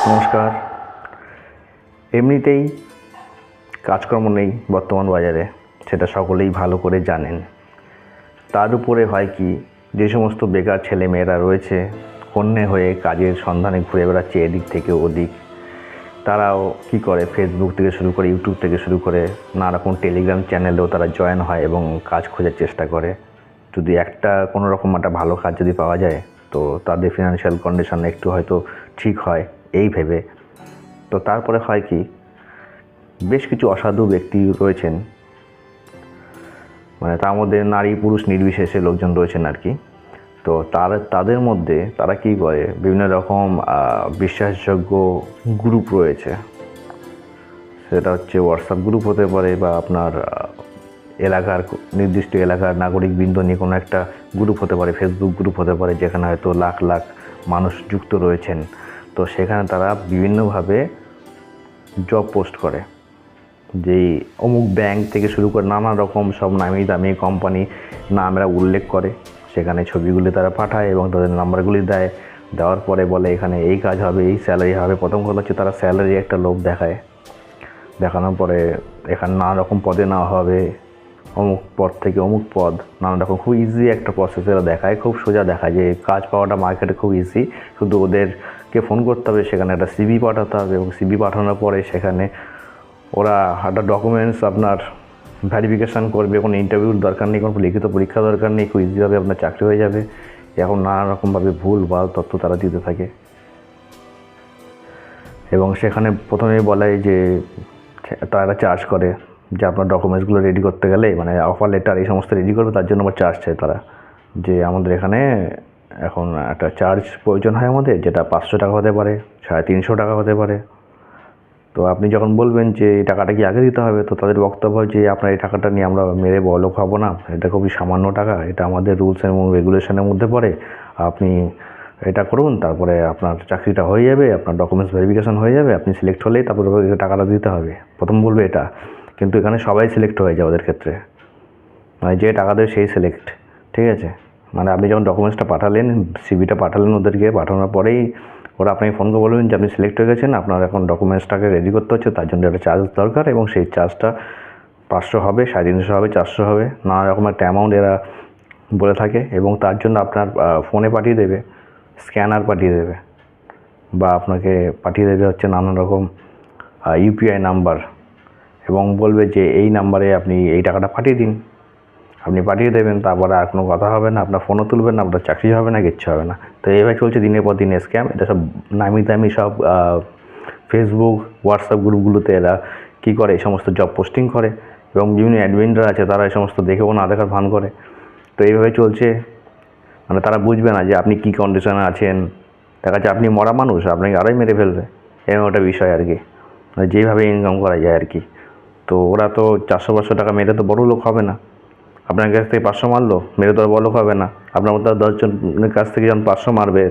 নমস্কার। এমনিতেই কাজকর্ম নেই বর্তমান বাজারে, সেটা সকলেই ভালো করে জানেন। তার উপরে হয় কি, যে সমস্ত বেকার ছেলেমেয়েরা রয়েছে কন্যে হয়ে কাজের সন্ধানে ঘুরে বেড়াচ্ছে এদিক থেকে ওদিক, তারাও কি করে, ফেসবুক থেকে শুরু করে ইউটিউব থেকে শুরু করে নানা রকম টেলিগ্রাম চ্যানেলেও তারা জয়েন হয় এবং কাজ খোঁজার চেষ্টা করে। যদি কোনো রকম একটা ভালো কাজ যদি পাওয়া যায় তো তাদের ফিনান্সিয়াল কন্ডিশন একটু হয়তো ঠিক হয় এই ভেবে। তো তারপরে হয় কি, বেশ কিছু অসাধু ব্যক্তি রয়েছেন, মানে তার মধ্যে নারী পুরুষ নির্বিশেষে লোকজন রয়েছেন আর কি। তো তাদের মধ্যে তারা কী করে, বিভিন্ন রকম বিশ্বাসযোগ্য গ্রুপ রয়েছে। সেটা হচ্ছে হোয়াটসঅ্যাপ গ্রুপ হতে পারে, বা আপনার নির্দিষ্ট এলাকার নাগরিকবৃন্দ নিয়ে কোনো একটা গ্রুপ হতে পারে, ফেসবুক গ্রুপ হতে পারে, যেখানে হয়তো লাখ লাখ মানুষ যুক্ত রয়েছেন। তো সেখানে তারা বিভিন্নভাবে জব পোস্ট করে, যেই অমুক ব্যাংক থেকে শুরু করে নানা রকম সব নামি দামি কোম্পানি নামরা উল্লেখ করে, সেখানে ছবিগুলি তারা পাঠায় এবং তাদের নাম্বারগুলি দেয়। দেওয়ার পরে বলে এখানে এই কাজ হবে, এই স্যালারি হবে। প্রথম কথা হচ্ছে তারা স্যালারি একটা লোভ দেখায়, দেখানোর পরে এখানে নানা রকম পদে নেওয়া হবে, অমুক পদ থেকে অমুক পদ, নানা রকম খুব ইজি একটা প্রসেস এরা দেখায়, খুব সোজা দেখায় যে কাজ পাওয়াটা মার্কেটে খুব ইজি। শুধু ওদেরকে ফোন করতে হবে, সেখানে একটা সিভি পাঠাতে হবে এবং সিভি পাঠানোর পরে সেখানে ওরা একটা ডকুমেন্টস আপনার ভেরিফিকেশান করবে। কোনো ইন্টারভিউর দরকার নেই, কোনো লিখিত পরীক্ষা দরকার নেই, খুব ইজিভাবে আপনার চাকরি হয়ে যাবে। এখন নানা রকমভাবে ভুল ভাল তথ্য তারা দিতে থাকে এবং সেখানে প্রথমেই বলে যে তারা চার্জ করে, যে আপনার ডকুমেন্টসগুলো রেডি করতে গেলে, মানে অফার লেটার এই সমস্ত রেডি করবে, তার জন্য আবার চার্জ চায় তারা। যে আমাদের এখানে এখন একটা চার্জ প্রয়োজন হয় আমাদের, যেটা 500 টাকা হতে পারে, 350 টাকা হতে পারে। তো আপনি যখন বলবেন যে এই টাকাটা কি আগে দিতে হবে, তো তাদের বক্তব্য যে আপনার এই টাকাটা নিয়ে আমরা মেরে বড়লোক হব না, এটা খুবই সামান্য টাকা, এটা আমাদের রুলস এবং রেগুলেশনের মধ্যে পড়ে। আপনি এটা করুন, তারপরে আপনার চাকরিটা হয়ে যাবে, আপনার ডকুমেন্টস ভেরিফিকেশান হয়ে যাবে, আপনি সিলেক্ট হলেই তারপরে টাকাটা দিতে হবে। প্রথম বলবে এটা, কিন্তু এখানে সবাই সিলেক্ট হয়ে যায় ওদের ক্ষেত্রে, মানে যে টাকা দেবে সেই সিলেক্ট। ঠিক আছে, মানে আপনি যখন ডকুমেন্টসটা পাঠালেন, সিভিটা পাঠালেন ওদেরকে, পাঠানোর পরেই ওরা আপনাকে ফোন করে বলবেন যে আপনি সিলেক্ট হয়ে গেছেন, আপনার এখন ডকুমেন্টসটাকে রেডি করতে হচ্ছে, তার জন্য একটা চার্জ দরকার এবং সেই চার্জটা 500 হবে, 350 হবে, 400 হবে, নানা রকম একটা অ্যামাউন্ট এরা বলে থাকে। এবং তার জন্য আপনার ফোনে পাঠিয়ে দেবে, স্ক্যানার পাঠিয়ে দেবে, বা আপনাকে পাঠিয়ে দেবে হচ্ছে নানান রকম ইউপিআই নাম্বার, এবং বলবে যে এই নাম্বারে আপনি এই টাকাটা পাঠিয়ে দিন। আপনি পাঠিয়ে দেবেন, তারপরে আর কোনো কথা হবে না, আপনার ফোনও তুলবেন না, আপনার চাকরি হবে না, কিচ্ছু হবে না। তো এইভাবে চলছে দিনের পর দিন স্ক্যাম। এটা সব নামি দামি সব ফেসবুক হোয়াটসঅ্যাপ গ্রুপগুলোতে এরা কী করে, এই সমস্ত জব পোস্টিং করে এবং বিভিন্ন অ্যাডমিনরা আছে তারা এই সমস্ত দেখেও না দেখার ভান করে। তো এইভাবে চলছে, মানে তারা বুঝবে না যে আপনি কী কন্ডিশনে আছেন। দেখা যাচ্ছে আপনি মরা মানুষ, আপনাকে আরোই মেরে ফেলবে, এরকম একটা বিষয় আর কি, মানে যেইভাবে ইনকাম করা যায় আর কি। তো ওরা তো 400-500 টাকা মেরে তো বড় লোক হবে না, আপনার কাছ থেকে 500 মারলো, মেরে তো আর বড় লোক হবে না। আপনার মতো 10 জনের কাছ থেকে যখন 500 মারবে,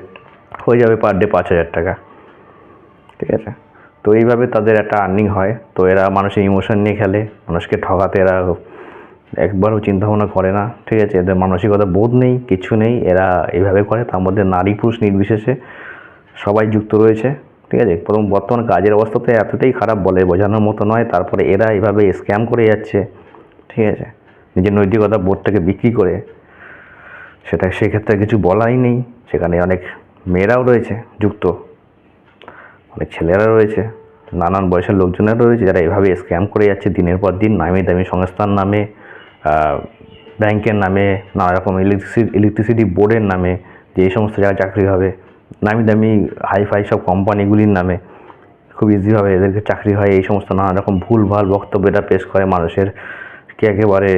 হয়ে যাবে পার ডে 5000 টাকা। ঠিক আছে, তো এইভাবে তাদের একটা আর্নিং হয়। তো এরা মানুষের ইমোশন নিয়ে খেলে, মানুষকে ঠকাতে এরা একবারও চিন্তাভাবনা করে না। ঠিক আছে, এদের মানসিকতা বোধ নেই, কিছু নেই, এরা এইভাবে করে। তার মধ্যে নারী পুরুষ নির্বিশেষে সবাই যুক্ত রয়েছে। ঠিক আছে, বর্তমান কাজের অবস্থা তো এতটাই খারাপ, বলে বোঝানোর মতো নয়। তারপরে এরা এইভাবে স্ক্যাম করে যাচ্ছে। ঠিক আছে, নিজের নৈতিকতা বোধটাকে বিক্রি করে, সেটা সেক্ষেত্রে কিছু বলাই নেই। সেখানে অনেক মেয়েরাও রয়েছে যুক্ত, অনেক ছেলেরা রয়েছে, নানান বয়সের লোকজনেরা রয়েছে যারা এভাবে স্ক্যাম করে যাচ্ছে দিনের পর দিন, নামি দামি সংস্থার নামে, ব্যাংকের নামে, নানা রকম ইলেকট্রিসিটি বোর্ডের নামে, যে এই সমস্ত জায়গায় চাকরি হবে, নামি দামি হাইফাই সব কোম্পানিগুলির নামে খুব ইজিভাবে এদেরকে চাকরি হয়। এই সমস্ত নানা রকম ভুলভাল বক্তব্য এটা পেশ করে, মানুষেরকে একেবারে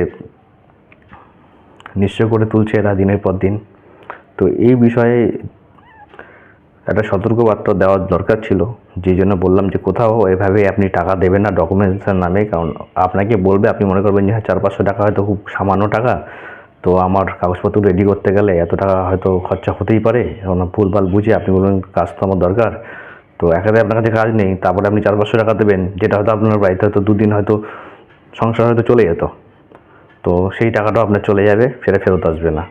নিশ্চয় করে তুলছে এরা দিনের পর দিন। তো এই বিষয়ে একটা সতর্কবার্তা দেওয়ার দরকার ছিল, যেই জন্য বললাম যে কোথাও এভাবে আপনি টাকা দেবেন না ডকুমেন্টসের নামে। কারণ আপনাকে বলবে, আপনি মনে করবেন যে হ্যাঁ 400-500 টাকা হয়তো খুব সামান্য টাকা, তো আমার কাগজপত্র রেডি করতে গেলে এত টাকা হয়তো খরচা হতেই পারে। এখন ভুলভাল বুঝে আপনি বলবেন কাজ তো আমার দরকার, তো একেবারে আপনার কাছে কাজ নেই, তারপরে আপনি 400-500 টাকা দেবেন, যেটা হয়তো আপনার বাড়িতে হয়তো 2 দিন হয়তো সংসার হয়তো চলে যেত, তো সেই টাকাটাও আপনার চলে যাবে, সেটা ফেরত আসবে না।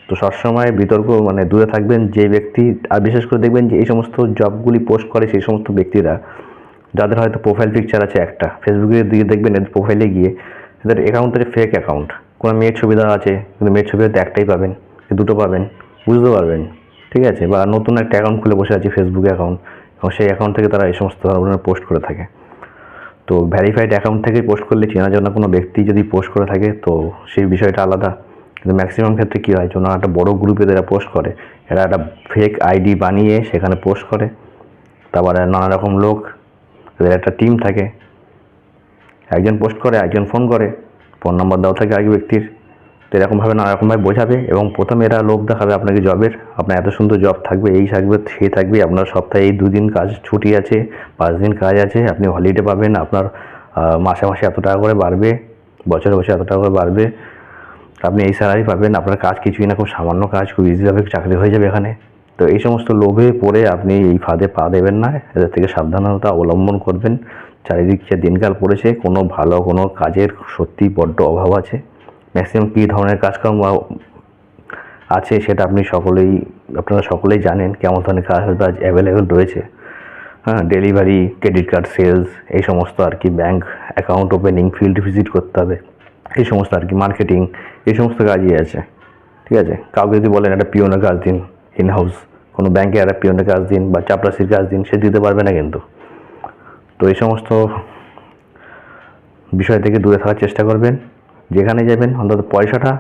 তো তো সবসময় বিতর্ক মানে দূরে থাকবেন যে ব্যক্তি, আর বিশেষ করে দেখবেন যে এই সমস্ত জবগুলি পোস্ট করে সেই সমস্ত ব্যক্তিরা যাদের হয়তো প্রোফাইল পিকচার আছে একটা, ফেসবুকের দিকে দেখবেন এদের প্রোফাইলে গিয়ে এদের অ্যাকাউন্ট আছে ফেক অ্যাকাউন্ট, কোনো মেয়ের ছবি দেওয়া আছে কিন্তু মেয়ের ছবি হয়তো একটাই পাবেন, দুটো পাবেন, বুঝতে পারবেন, ঠিক আছে? বা নতুন একটা অ্যাকাউন্ট খুলে বসে আছে ফেসবুক অ্যাকাউন্ট, এবং সেই অ্যাকাউন্ট থেকে তারা এই সমস্ত ধরনের পোস্ট করে থাকে। তো ভ্যারিফাইড অ্যাকাউন্ট থেকে পোস্ট করলে চেনা জানা কোনো ব্যক্তি যদি পোস্ট করে থাকে তো সেই বিষয়টা আলাদা, কিন্তু ম্যাক্সিমাম ক্ষেত্রে কী হয়, যখন একটা বড়ো গ্রুপে যারা পোস্ট করে এরা একটা ফেক আইডি বানিয়ে সেখানে পোস্ট করে, তারপরে নানা রকম লোক, এদের একটা টিম থাকে, একজন পোস্ট করে একজন ফোন করে, ফোন নাম্বার দেওয়া থাকে আগে ব্যক্তির, তো এরকমভাবে নানা রকমভাবে বোঝাবে এবং প্রথমে এরা লোভ দেখাবে আপনাকে জবের, আপনার এত সুন্দর জব থাকবে, এই থাকবে সেই থাকবে, আপনার সপ্তাহে এই 2 দিন কাজ ছুটি আছে, 5 দিন কাজ আছে, আপনি হলিডে পাবেন, আপনার মাসে মাসে এত টাকা করে বাড়বে, বছরে বছরে এত টাকা করে বাড়বে, আপনি এই স্যালারি পাবেন, আপনার কাজ কিছুই না, খুব সামান্য কাজ, খুব ইজিভাবে চাকরি হয়ে যাবে এখানে। তো এই সমস্ত লোভে পড়ে আপনি এই ফাঁদে পা দেবেন না, এদের থেকে সাবধানতা অবলম্বন করবেন। চারিদিক যে দিনকাল পড়েছে, কোনো ভালো কোনো কাজের সত্যি বড্ড অভাব আছে। ম্যাক্সিমাম কী ধরনের কাজকর্ম আছে সেটা আপনারা সকলেই জানেন, কেমন ধরনের কাজ অ্যাভেলেবেল রয়েছে। হ্যাঁ, ডেলিভারি, ক্রেডিট কার্ড সেলস, এই সমস্ত আর কি, bank account opening, field visit করতে হবে, এই সমস্ত আর কি, মার্কেটিং, এই সমস্ত কাজই আছে, ঠিক আছে? কাউকে যদি বলেন একটা পিওনের কাজ দিন, ইন হাউস কোনো ব্যাংকে একটা পিওনের কাজ দিন বা চাপরাসির কাজ দিন, সে দিতে পারবে না কিন্তু। তো এই সমস্ত বিষয় থেকে দূরে থাকার চেষ্টা করবেন। যেখানে যাবেন অন্তত পয়সাটা,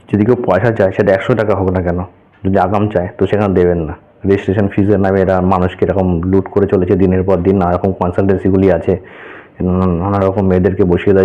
যদি কেউ পয়সা চায় সেটা 100 টাকা হোক না কেন, যদি আগাম চায় তো সেখানে দেবেন না। রেজিস্ট্রেশন ফিজের নামে এরা মানুষকে এরকম লুট করে চলেছে দিনের পর দিন, নানা রকম কনসালটেন্সিগুলি আছে, নানা রকম মেয়েদেরকে বসিয়ে দেয়